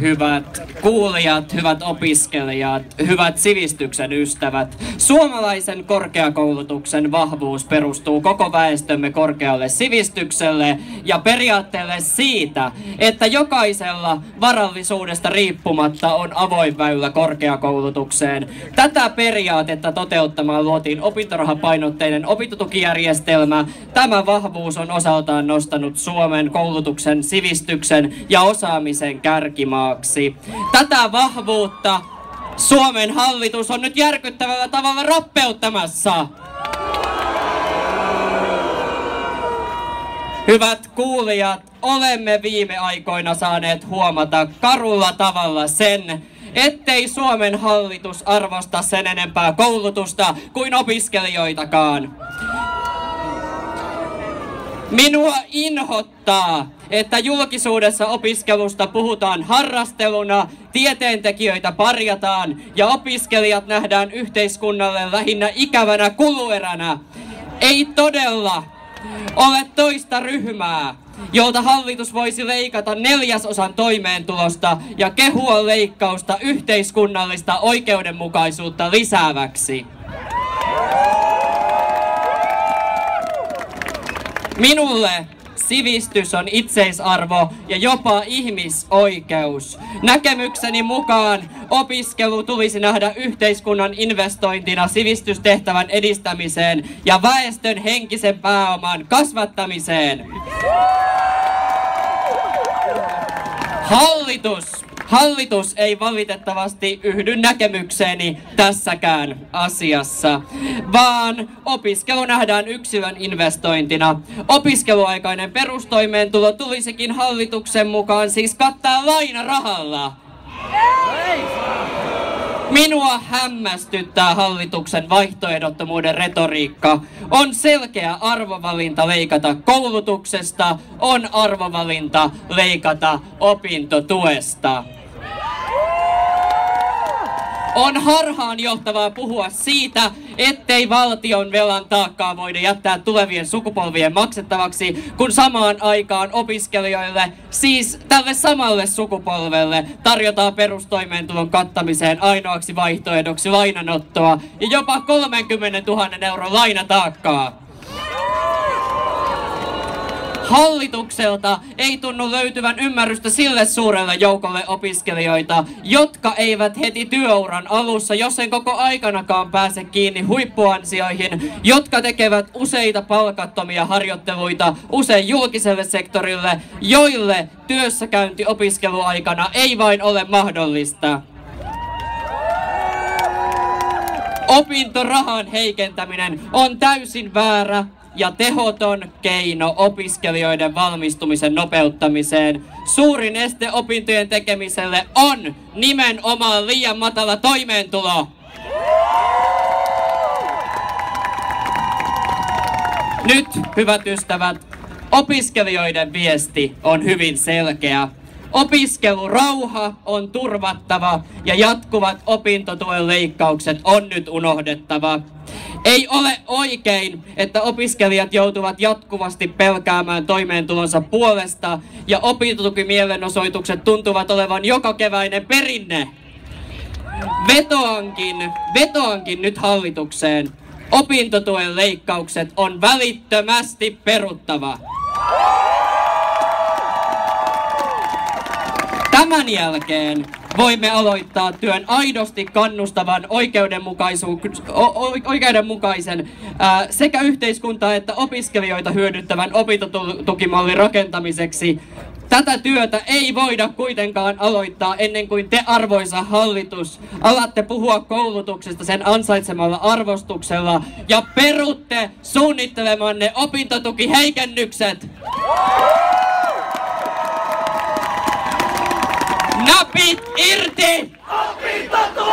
hyvät kuulijat, hyvät opiskelijat, hyvät sivistyksen ystävät. Suomalaisen korkeakoulutuksen vahvuus perustuu koko väestömme korkealle sivistykselle ja periaatteelle siitä, että jokaisella varallisuudesta riippumatta on avoin väylä korkeakoulutukseen. Tätä periaatetta toteuttamaan luotiin opintorahapainotteinen opintotukijärjestelmä. Tämä vahvuus on osaltaan nostanut Suomen koulutuksen, sivistyksen ja osaamisen kärkimaaksi. Tätä vahvuutta Suomen hallitus on nyt järkyttävällä tavalla rappeuttamassa. Hyvät kuulijat, olemme viime aikoina saaneet huomata karulla tavalla sen, ettei Suomen hallitus arvosta sen enempää koulutusta kuin opiskelijoitakaan. Minua inhottaa, että julkisuudessa opiskelusta puhutaan harrasteluna, tieteentekijöitä parjataan ja opiskelijat nähdään yhteiskunnalle lähinnä ikävänä kulueränä. Ei todella ole toista ryhmää, jolta hallitus voisi leikata 1/4 toimeentulosta ja kehua leikkausta yhteiskunnallista oikeudenmukaisuutta lisääväksi. Minulle sivistys on itseisarvo ja jopa ihmisoikeus. Näkemykseni mukaan opiskelu tulisi nähdä yhteiskunnan investointina sivistystehtävän edistämiseen ja väestön henkisen pääoman kasvattamiseen. Hallitus ei valitettavasti yhdy näkemykseeni tässäkään asiassa, vaan opiskelu nähdään yksilön investointina. Opiskeluaikainen perustoimeentulo tulisikin hallituksen mukaan siis kattaa lainarahalla. Minua hämmästyttää hallituksen vaihtoehdottomuuden retoriikka. On selkeä arvovalinta leikata koulutuksesta, on arvovalinta leikata opintotuesta. On harhaanjohtavaa puhua siitä, ettei valtion velan taakkaa voida jättää tulevien sukupolvien maksettavaksi, kun samaan aikaan opiskelijoille, siis tälle samalle sukupolvelle, tarjotaan perustoimeentulon kattamiseen ainoaksi vaihtoehdoksi lainanottoa ja jopa 30 000 euron lainataakkaa. Hallitukselta ei tunnu löytyvän ymmärrystä sille suurelle joukolle opiskelijoita, jotka eivät heti työuran alussa, jos en koko aikanakaan pääse kiinni huippuansioihin, jotka tekevät useita palkattomia harjoitteluita usein julkiselle sektorille, joille työssäkäynti opiskeluaikana ei vain ole mahdollista. Opintorahan heikentäminen on täysin väärä ja tehoton keino opiskelijoiden valmistumisen nopeuttamiseen. Suurin este opintojen tekemiselle on nimenomaan liian matala toimeentulo. Nyt, hyvät ystävät, opiskelijoiden viesti on hyvin selkeä. Opiskelurauha on turvattava ja jatkuvat opintotuen leikkaukset on nyt unohdettava. Ei ole oikein, että opiskelijat joutuvat jatkuvasti pelkäämään toimeentulonsa puolesta ja opintotukimielenosoitukset tuntuvat olevan jokakeväinen perinne. Vetoankin nyt hallitukseen. Opintotuen leikkaukset on välittömästi peruttava. Tämän jälkeen voimme aloittaa työn aidosti kannustavan oikeudenmukaisen sekä yhteiskuntaa että opiskelijoita hyödyttävän opintotukimallin rakentamiseksi. Tätä työtä ei voida kuitenkaan aloittaa ennen kuin te, arvoisa hallitus, alatte puhua koulutuksesta sen ansaitsemalla arvostuksella ja perutte suunnittelemanne opintotukiheikennykset. Napit irti! Opintotuki!